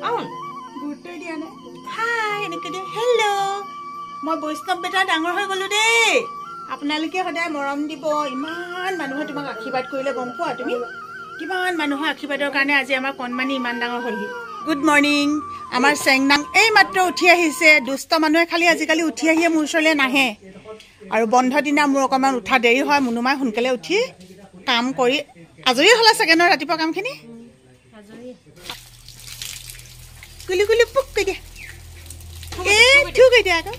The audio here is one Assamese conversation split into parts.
আহোন গুৰুত্বই দিয়া নাই হাই এনেকৈ দিওঁ হেল্ল' মই বৈষ্ণৱ বেটা ডাঙৰ হৈ গ'লো দেই আপোনালোকে সদায় মৰম দিব ইমান মানুহে তোমাক আশীৰ্বাদ কৰিলে গম পোৱা তুমি কিমান মানুহৰ আশীৰ্বাদৰ কাৰণে আজি আমাৰ কণমানি ইমান ডাঙৰ হ'লহি গুড মৰ্ণিং আমাৰ চেংনাং এই মাত্ৰ উঠি আহিছে দুষ্ট মানুহে খালি আজিকালি উঠি আহিয়ে মোৰ ওচৰলৈ নাহে আৰু বন্ধ দিনা মোৰ অকণমান উঠা দেৰি হয় মুনুমাই সোনকালে উঠি কাম কৰি আজৰি হ'লে চাগে ন ৰাতিপুৱা কামখিনি কুলি কুলি পুক কৈ দিয়া এই থু কৈ দিয়া আকৌ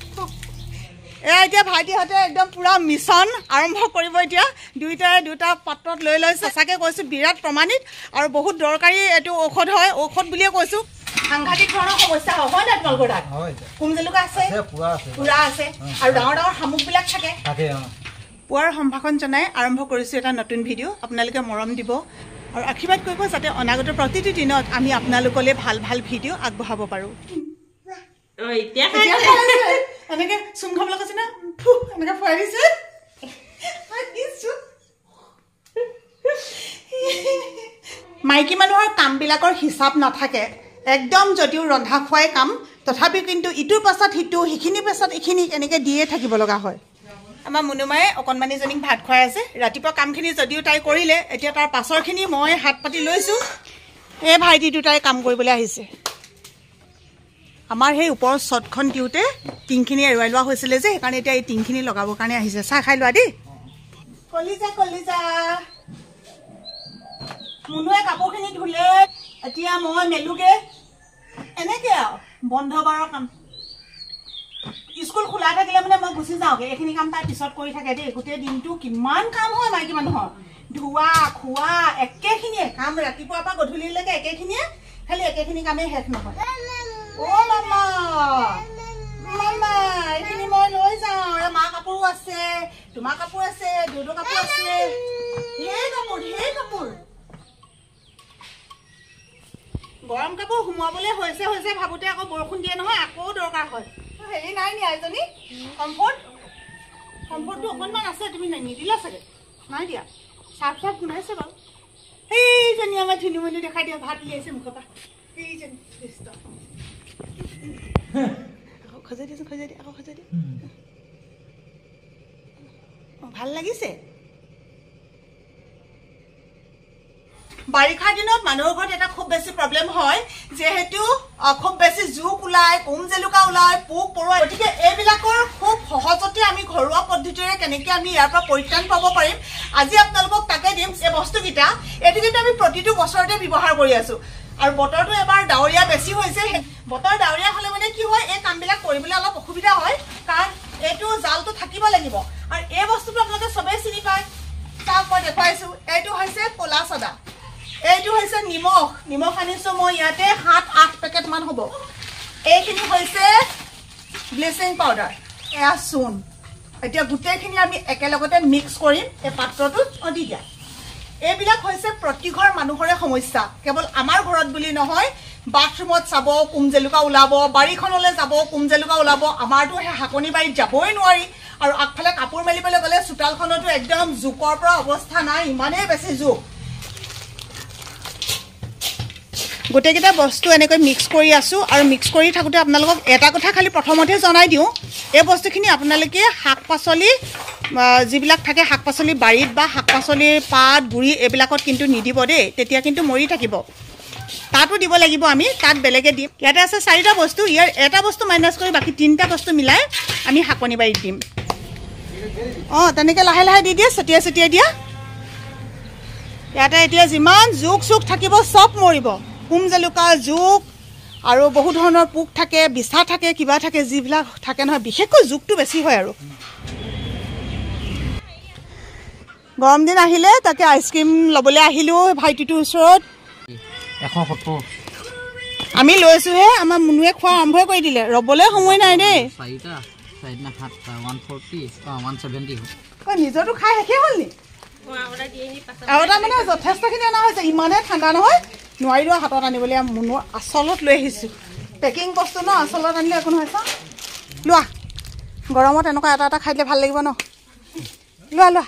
এতিয়া ভাইটিহঁতে একদম পুৰা মিছন আৰম্ভ কৰিব এতিয়া দুইটাৰে দুটা পাত্ৰত লৈ লৈ সঁচাকৈ কৈছোঁ বিৰাট প্ৰমাণিত আৰু বহুত দৰকাৰী এইটো ঔষধ হয় ঔষধ বুলিয়ে কৈছোঁ সাংঘাতিক ধৰণৰ সমস্যা হয় নাই তোমালোকৰ তাত কোম জেলুকা আছে পুৰা আছে আৰু ডাঙৰ ডাঙৰ শামুকবিলাক থাকে পুৱাৰ সম্ভাষণ জনাই আৰম্ভ কৰিছোঁ এটা নতুন ভিডিঅ' আপোনালোকে মৰম দিব আৰু আশীৰ্বাদ কৰিব যাতে অনাগত প্ৰতিটো দিনত আমি আপোনালোকলৈ ভাল ভাল ভিডিঅ' আগবঢ়াব পাৰোঁ এনেকে চুম খাব লগাইছে না এনেকে ফুৱাই দিছে মাইকী মানুহৰ কামবিলাকৰ হিচাপ নাথাকে একদম যদিও ৰন্ধা খোৱাই কাম তথাপিও কিন্তু ইটোৰ পাছত সিটো সিখিনিৰ পাছত এইখিনি এনেকৈ দিয়ে থাকিব লগা হয় আমাৰ মুনুমায়ে অকণমানিজনীক ভাত খুৱাই আছে ৰাতিপুৱা কামখিনি যদিও তাই কৰিলে এতিয়া তাৰ পাছৰখিনি মই হাত পাতি লৈছোঁ এই ভাইটি দুটাই কাম কৰিবলৈ আহিছে আমাৰ সেই ওপৰৰ চটখন দিওঁতে টিংখিনি এৰুৱাই লোৱা হৈছিলে যে সেইকাৰণে এতিয়া এই টিংখিনি লগাবৰ কাৰণে আহিছে চাহ খাই লোৱা দেই কলিজা কলিজা মুনুৱে কাপোৰখিনি ধুলে এতিয়া মই মেলোগে এনেকৈ আৰু বন্ধ বাৰৰ কাম স্কুল খোলা থাকিলে মানে মই গুচি যাওঁগৈ এইখিনি কাম তাৰ পিছত কৰি থাকে দেই গোটেই দিনটো কিমান কাম হয় মাইকী মানুহৰ ধোৱা খোৱা একেখিনিয়ে কাম ৰাতিপুৱাৰ পৰা গধূলিলৈকে একেখিনিয়ে খালি একেখিনি কামেই শেষ নহয় অ' মামা মামা এইখিনি মই লৈ যাওঁ মা কাপোৰো আছে তোমাৰ কাপোৰ আছে দুদু কাপোৰ আছে ঢেৰ কাপোৰ গৰম কাপোৰ সোমোৱাবলৈ হৈছে ভাবোতে আকৌ বৰষুণ দিয়ে নহয় আকৌ দৰকাৰ হয় হেৰি নাই নি আইজনী কমফৰ্টটো অকণমান আছে তুমি নিদিলা চাগে নাই দিয়া চাফ গোন্ধাইছে বাৰু সেইজনী আমাৰ ধুনুমণি দেখাই দিয়া ভাত উলিয়াইছে মুখৰ পৰা সেইজনী খজাই দিয়া আকৌ খজাই দিয়া ভাল লাগিছে বাৰিষাৰ দিনত মানুহৰ ঘৰত এটা খুব বেছি প্ৰব্লেম হয় যেহেতু খুব বেছি জোক ওলায় কোম জেলুকা ওলায় পোক পৰুৱা গতিকে এইবিলাকৰ খুব সহজতে আমি ঘৰুৱা পদ্ধতিৰে কেনেকৈ আমি ইয়াৰ পৰা পৰিত্ৰাণ পাব পাৰিম আজি আপোনালোকক তাকে দিম এই বস্তুকেইটা এইটো কিন্তু আমি প্ৰতিটো বছৰতে ব্যৱহাৰ কৰি আছোঁ আৰু বতৰটো এবাৰ ডাৱৰীয়া বেছি হৈছে বতৰ ডাৱৰীয়া হ'লে মানে কি হয় এই কামবিলাক কৰিবলৈ অলপ অসুবিধা হয় কাৰণ এইটো জালটো থাকিব লাগিব আৰু এই বস্তুটো আপোনালোকে চবেই চিনি পায় তাক মই দেখুৱাইছোঁ এইটো হৈছে ক'লা চদা এইটো হৈছে নিমখ আনিছোঁ মই ইয়াতে 7-8 পেকেটমান হ'ব এইখিনি হৈছে ব্লিচিং পাউডাৰ এয়া চূণ এতিয়া গোটেইখিনি আমি একেলগতে মিক্স কৰিম এই পাত্ৰটোত দি দিয়া এইবিলাক হৈছে প্ৰতিঘৰ মানুহৰে সমস্যা কেৱল আমাৰ ঘৰত বুলি নহয় বাথৰুমত চাব কোম জেলুকা ওলাব বাৰীখনলৈ যাব কোম জেলুকা ওলাব আমাৰতো সেই হাকনি বাৰীত যাবই নোৱাৰি আৰু আগফালে কাপোৰ মেলিবলৈ গ'লে চোতালখনতো একদম জোকৰ পৰা অৱস্থা নাই ইমানেই বেছি জোক গোটেইকেইটা বস্তু এনেকৈ মিক্স কৰি আছোঁ আৰু মিক্স কৰি থাকোঁতে আপোনালোকক এটা কথা খালি প্ৰথমতে জনাই দিওঁ এই বস্তুখিনি আপোনালোকে শাক পাচলি যিবিলাক থাকে শাক পাচলি বাৰীত বা শাক পাচলিৰ পাত গুড়ি এইবিলাকত কিন্তু নিদিব দেই তেতিয়া কিন্তু মৰি থাকিব তাতো দিব লাগিব আমি তাত বেলেগে দিম ইয়াতে আছে 4টা বস্তু ইয়াৰ এটা বস্তু মাইনাছ কৰি বাকী 3টা বস্তু মিলাই আমি শাকনি বাৰীত দিম তেনেকৈ লাহে লাহে দি দিয়ে ছটিয়াই দিয়া ইয়াতে এতিয়া যিমান জোক চোক থাকিব চব মৰিব কোম জেলুকা জোক আৰু বহু ধৰণৰ পোক থাকে বিছা থাকে কিবা থাকে যিবিলাক থাকে নহয় বিশেষকৈ জোকটো বেছি হয় আৰু গৰম দিন আহিলে তাকে আইচক্ৰীম ল'বলৈ আহিলোঁ ভাইটিটোৰ ওচৰত 170 আমি লৈছোঁহে আমাৰ মুনুৱে খোৱা আৰম্ভই কৰি দিলে ৰ'বলৈ সময় নাই দেই 4টা 140 170 নিজৰটো খাই শেষেই হ'ল নি আৰু এটা মানে যথেষ্টখিনি অনা হৈছে ইমানেই ঠাণ্ডা নহয় নোৱাৰিলোঁ হাতত আনিবলৈ মুনুৰ আচলত লৈ আহিছোঁ পেকিং বস্তু ন আচলত আনিলে একো নহয় চাওঁ লোৱা গৰমত এনেকুৱা এটা খাই দিলে ভাল লাগিব ন লোৱা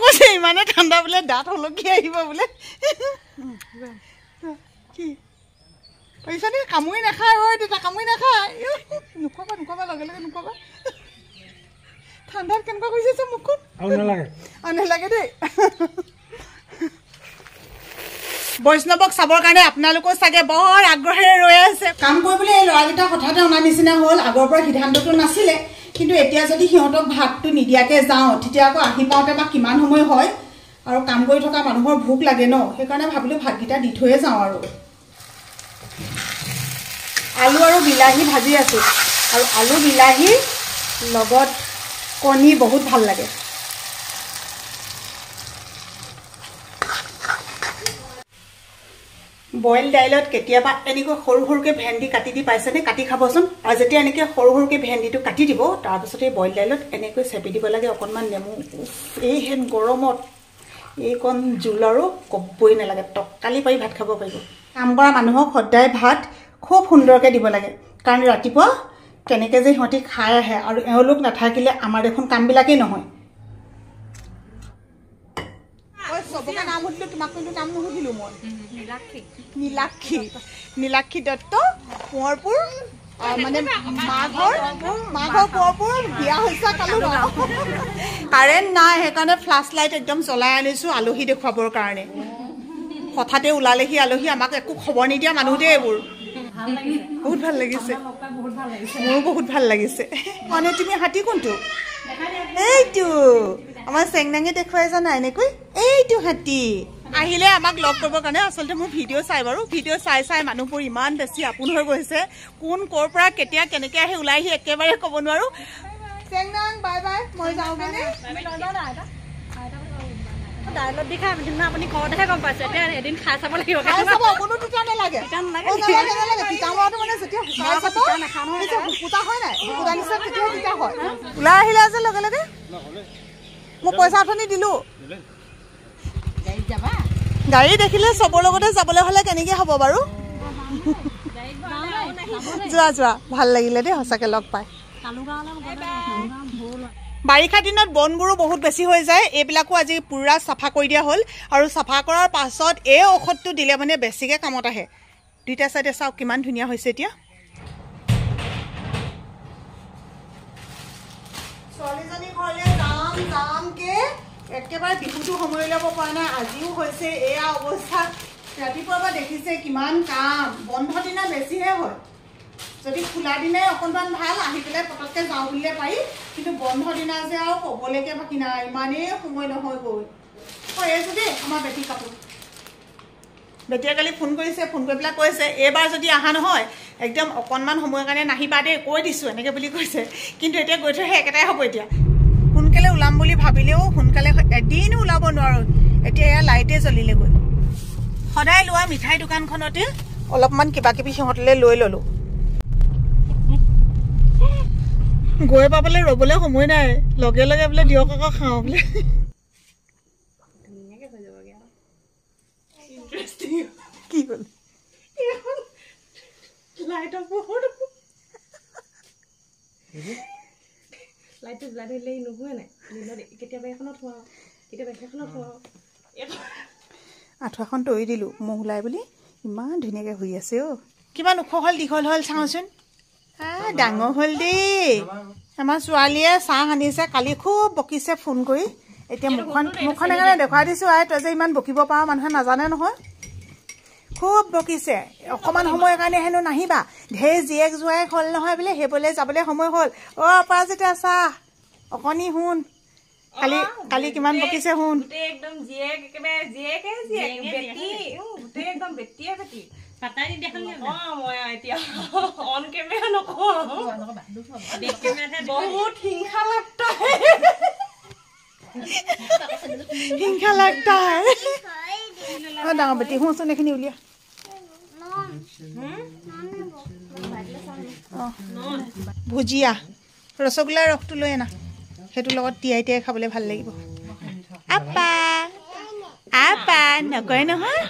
কৈছে ইমানে ঠাণ্ডা বোলে দাঁত হলকি আহিব বোলে কি পইচা নে কামুৰি নাখায় হয় দেউতা কামুৰি নাখায় নুখুৱাবা নুখুৱাবা লগে লগে নুখুৱাবা ঠাণ্ডাত কেনেকুৱা কৰিছে মুখখন আৰু নালাগে দেই বৈষ্ণৱক চাবৰ কাৰণে আপোনালোকেও চাগে বৰ আগ্ৰহেৰে ৰৈ আছে কাম কৰিবলৈ এই ল'ৰাকেইটা হঠাতে অনা নিচিনা হ'ল আগৰ পৰা সিদ্ধান্তটো নাছিলে কিন্তু এতিয়া যদি সিহঁতক ভাতটো নিদিয়াকৈ যাওঁ তেতিয়া আকৌ আহি পাওঁতে বা কিমান সময় হয় আৰু কাম কৰি থকা মানুহৰ ভোক লাগে ন সেইকাৰণে ভাবিলোঁ ভাতকেইটা দি থৈয়ে যাওঁ আৰু আলু আৰু বিলাহী ভাজি আছোঁ আৰু আলু বিলাহীৰ লগত কণী বহুত ভাল লাগে বইল দাইলত কেতিয়াবা এনেকৈ সৰু সৰুকৈ ভেন্দি কাটি দি পাইছেনে কাটি খাবচোন আৰু যেতিয়া এনেকৈ সৰু সৰুকৈ ভেন্দিটো কাটি দিব তাৰপিছতে বইল দাইলত এনেকৈ চেপি দিব লাগে অকণমান নেমু এই হেন গৰমত এইকণ জোল আৰু ক'বই নালাগে টকালি পাৰি ভাত খাব পাৰিব কাম কৰা মানুহক সদায় ভাত খুব সুন্দৰকৈ দিব লাগে কাৰণ ৰাতিপুৱা কেনেকৈ যে সিহঁতি খাই আহে আৰু এওঁলোক নাথাকিলে আমাৰ দেখোন কামবিলাকেই নহয় চবকে নাম সুধিলোঁ তোমাক কিন্তু নাম নুসুধিলোঁ মই নীলাক্ষী দত্ত কোঁৱৰপুৰ মানে মাঘৰ কোঁৱৰপুৰ বিয়া হৈছে কাৰেণ্ট নাই সেইকাৰণে ফ্লাছ লাইট একদম জ্বলাই আনিছোঁ আলহী দেখুৱাবৰ কাৰণে হঠাতে ওলালেহি আলহী আমাক একো খবৰ নিদিয়া মানুহ দেই এইবোৰ বহুত ভাল লাগিছে মোৰো বহুত ভাল লাগিছে মানে তুমি হাতী কোনটো এইটো আমাৰ চেংনাঙে দেখুৱাই জানা এনেকৈ এইটো হাতী আহিলে আমাক লগ কৰিবৰ কাৰণে আচলতে মোৰ ভিডিঅ' চাই বাৰু ভিডিঅ' চাই চাই মানুহবোৰ ইমান বেছি আপোন হৈ গৈছে কোন ক'ৰ পৰা কেতিয়া কেনেকৈ আহি ওলাই আহি একেবাৰে ক'ব নোৱাৰোঁ চেংনাং বাই বাই মই যাওঁগৈ দাইলত দি খাই সিদিনা আপুনি ঘৰতেহে গম পাইছে এতিয়া এদিন খাই চাব লাগিব কোনো তিতা নালাগে ওলাই আহিলে যে লগে লগে মোক পইচা অথনি দিলোঁ গাড়ী দেখিলে চবৰ লগতে যাবলৈ হ'লে কেনেকৈ হ'ব বাৰু যোৱা যোৱা ভাল লাগিলে দেই সঁচাকৈ লগ পাই বাৰিষা দিনত বনবোৰো বহুত বেছি হৈ যায় এইবিলাকো আজি পুৰা চাফা কৰি দিয়া হ'ল আৰু চাফা কৰাৰ পাছত এই ঔষধটো দিলে মানে বেছিকৈ কামত আহে দুইটা চাইডে চাওক কিমান ধুনীয়া হৈছে এতিয়া ছোৱালীজনী ঘৰলৈ যামকৈ একেবাৰে বিহুটো সময় ল'ব পৰা নাই আজিও হৈছে এয়া অৱস্থা ৰাতিপুৱাৰ পৰা দেখিছে কিমান কাম বন্ধ দিনা বেছিহে হয় যদি খোলা দিনাই অকণমান ভাল আহি পেলাই পটককৈ যাওঁ বুলিলে পাৰি কিন্তু বন্ধ দিনা যে আৰু ক'বলৈকে বাকী নাই ইমানেই সময় নহয় গৈ এইটো দেই আমাৰ বেটী কাপোৰ বেটীয়ে কালি ফোন কৰিছে ফোন কৰি পেলাই কৈছে এইবাৰ যদি অহা নহয় একদম অকণমান সময়ৰ কাৰণে নাহিবা দেই কৈ দিছোঁ এনেকৈ বুলি কৈছে কিন্তু এতিয়া গৈ থৈ সেই একেটাই হ'ব এতিয়া সোনকালে ওলাম বুলি ভাবিলেও সোনকালে এদিনো ওলাব নোৱাৰোঁ এতিয়া এয়া লাইটে জ্বলিলেগৈ সদায় লোৱা মিঠাই দোকানখনতে অলপমান কিবা কিবি সিহঁতলৈ লৈ ল'লোঁ গৈ পাবলৈ ৰ'বলৈ সময় নাই লগে লগে বোলে দিয়ক আকৌ খাওঁ বোলে কি হ'ল লাইটৰ পোহৰ লাইটটো জ্বলাই ধৰিলে নুশুৱে নাই কেতিয়াবা এখনত শুৱাওঁ কেতিয়াবা এখনত শুৱাওঁ আঁঠুৱাখন তৰি দিলোঁ মহ ওলাই বুলি ইমান ধুনীয়াকৈ শুই আছে অ' কিমান ওখ হ'ল দীঘল হ'ল চাওঁচোন ডাঙৰ হ'ল দেই আমাৰ ছোৱালীয়ে চাহ আনিছে কালি খুব বকিছে ফোন কৰি এতিয়া মুখখন সেইকাৰণে দেখুৱাই দিছোঁ তই যে ইমান বকিব পাৰ মানুহে নাজানে নহয় খুব বকিছে অকণমান সময়ৰ কাৰণে হেনো নাহিবা ঢেৰ জীয়েক জোৱাইক হ'ল নহয় বোলে সেইবলৈ যাবলৈ সময় হ'ল অপৰাজিতা চাহ অকণি শুন কালি কিমান বকিছে শুন একদম জীয়েক একেবাৰে জীয়েকে জীয়েক বেটি গোটেই একদম বেটিয়ে বেটি পাতাই নিদিয়াখন মই এতিয়া অন কেমেৰা নকওঁ বহুত হিংসা লাগতা ডাঙৰ বেটি শুনচোন এইখিনি উলিয়া ভুজিয়া ৰসগোল্লাৰ ৰসটো লৈ আনা সেইটোৰ লগত তিয়াই তিয়াই খাবলৈ ভাল লাগিব আপা আপা নকয় নহয়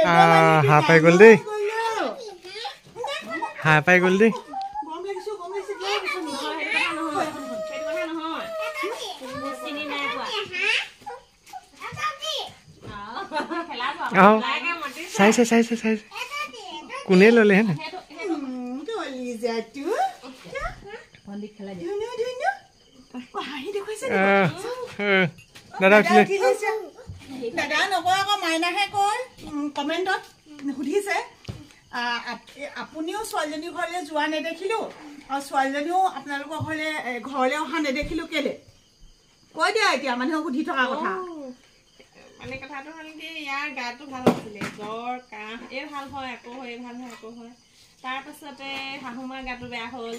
হাঁহ পাই গ'ল দেই হাঁহ পাই গ'ল দেই চাই কোনে ল'লে হেনে দাদা উঠিলে দাদা নকয় আকৌ মাইনাহে কয় কমেণ্টত সুধিছে আপুনিও ছোৱালীজনীৰ ঘৰলৈ যোৱা নেদেখিলোঁ আৰু ছোৱালীজনীও আপোনালোকৰ ঘৰলৈ অহা নেদেখিলোঁ কেলে কৈ দিয়া এতিয়া মানুহক সুধি থকা কথা মানে কথাটো হ'ল কি ইয়াৰ গাটো ভাল আছিলে জ্বৰ কাহ এই ভাল হয় আকৌ হয় ভাল হয় আকৌ হয় তাৰপাছতে শাহুমাৰ গাটো বেয়া হ'ল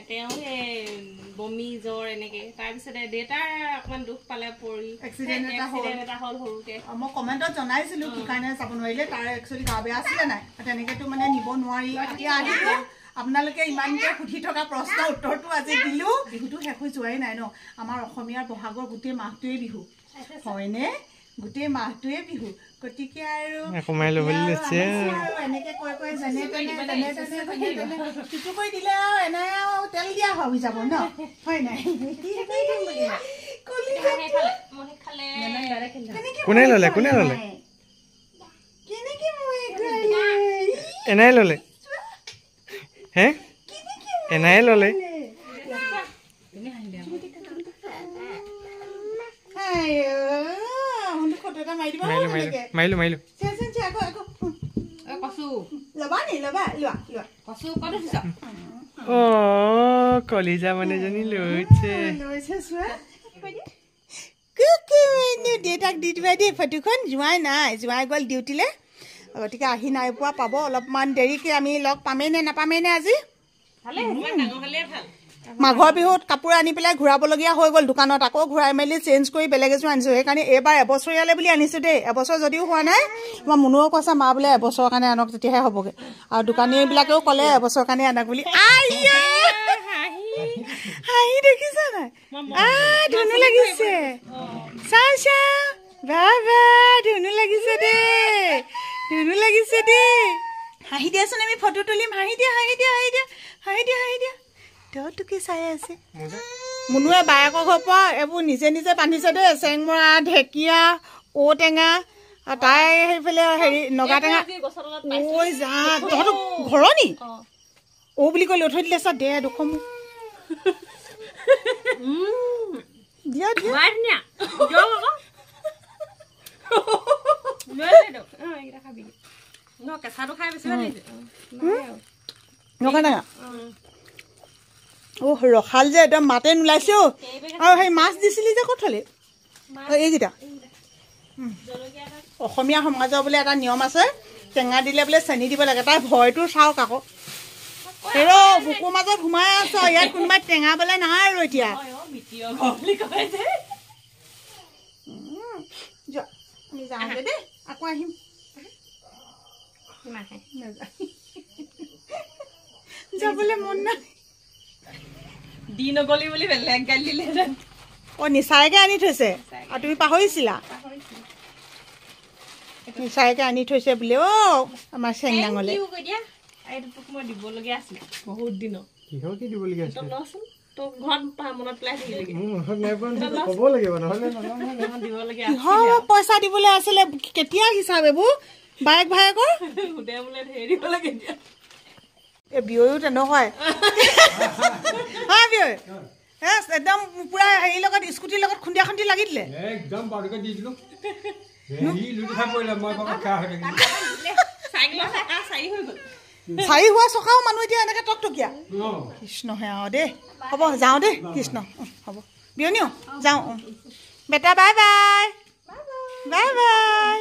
তেওঁ সেই বমি জ্বৰ এনেকৈ তাৰপিছতে দেউতাৰ অকণমান দুখ পালে পৰি এক্সিডেণ্ট এটা হ'ল সৰুকৈ মই কমেণ্টত জনাইছিলোঁ কি কাৰণে যাব নোৱাৰিলে তাৰ একচুৱেলি গা বেয়া আছিলে নাই তেনেকৈতো মানে নিব নোৱাৰি এতিয়া আহিলোঁ আপোনালোকে ইমানকৈ সুধি থকা প্ৰশ্নৰ উত্তৰটো আজি দিলোঁ বিহুটো শেষ হৈ যোৱাই নাই ন আমাৰ অসমীয়াৰ বহাগৰ গোটেই মাহটোৱেই বিহু হয়নে গোটেই মাহটোৱে বিহু গতিকে আৰু এনেকে কৈ কৈ যেনে তেনে টুটু কৰি দিলে আৰু এনে আৰু তেল দিয়া হৈ যাব ন হয় নাই কোনে ল'লে এনাই ল'লে হে এনাই ল'লে মাৰিলো কলিজা মানুহজনী লৈছে দেউতাক দি দিবা দেই ফটোখন যোৱাই নাই যোৱাই গ'ল ডিউটিলৈ গতিকে আহি নাই পোৱা পাব অলপমান দেৰিকৈ আমি লগ পামেই নে নাপামেই নে আজি মাঘৰ বিহুত কাপোৰ আনি পেলাই ঘূৰাবলগীয়া হৈ গ'ল দোকানত আকৌ ঘূৰাই মেলি চেঞ্জ কৰি বেলেগ এযোৰ আনিছোঁ সেইকাৰণে এইবাৰ এবছৰীয়ালে বুলি আনিছোঁ দেই এবছৰ যদিও হোৱা নাই মই মুনুও কৈছে মা বোলে এবছৰৰ কাৰণে আনক তেতিয়াহে হ'বগৈ আৰু দোকানীবিলাকেও ক'লে এবছৰৰ কাৰণে আনক বুলি হাঁহি দেখিছা নাই ধুনু লাগিছে ধুনু লাগিছে দেই হাঁহি দিয়াচোন আমি ফটো তুলিম হাঁহি দিয়া তোকে চাই আছে মুনুৱে বায়েকৰ ঘৰৰ পৰা এইবোৰ নিজে নিজে বান্ধিছে দেই চেংমৰা ঢেকীয়া ঔটেঙা আৰু তাই সেইফালে হেৰি নগা টেঙা ঐ যা তহঁতৰ ঘৰৰ নি ঔ বুলি কৈ লৈ থৈ দিলে চা দে দুখ মোক নগা টেঙা ৰখাল যে একদম মাতে নোলাইছে আৰু সেই মাছ দিছিলি যে ক'ত থলি এইকেইটা অসমীয়া সমাজৰ বোলে এটা নিয়ম আছে টেঙা দিলে বোলে চেনি দিব লাগে তাই ভয়টো চাওক আকৌ হেৰ বুকুৰ মাজত ঘুমাই আছ ইয়াত কোনোবাই টেঙা বোলে নাই আৰু এতিয়া আমি যাওঁ দেই আকৌ আহিম যাবলৈ মন নাই দি নগলি বুলি বেলেগ গালি দিলে নিচাইকে আনি থৈছে আৰু তুমি পাহৰিছিলা নিচাইকে আনি থৈছে বোলে আমাৰ চেংনাঙলে মই দিবলগীয়া আছিলে বহুত দিনৰ পইচা দিবলৈ আছিলে কেতিয়া হিচাপ এইবোৰ বায়েক ভায়েকৰ এই বিয়য়ো তেনেকুৱাই একদম পুৰা হেৰিৰ লগত স্কুটিৰ লগত খুন্দিয়া খুন্দি লাগি দিলে চাৰি হোৱা চকাও মানুহ এতিয়া এনেকে টকটকীয়া কৃষ্ণহে আৰু দেই হ'ব যাওঁ দেই কৃষ্ণ হ'ব বিয়নীও যাওঁ বেটা বাই বাই বাই বাই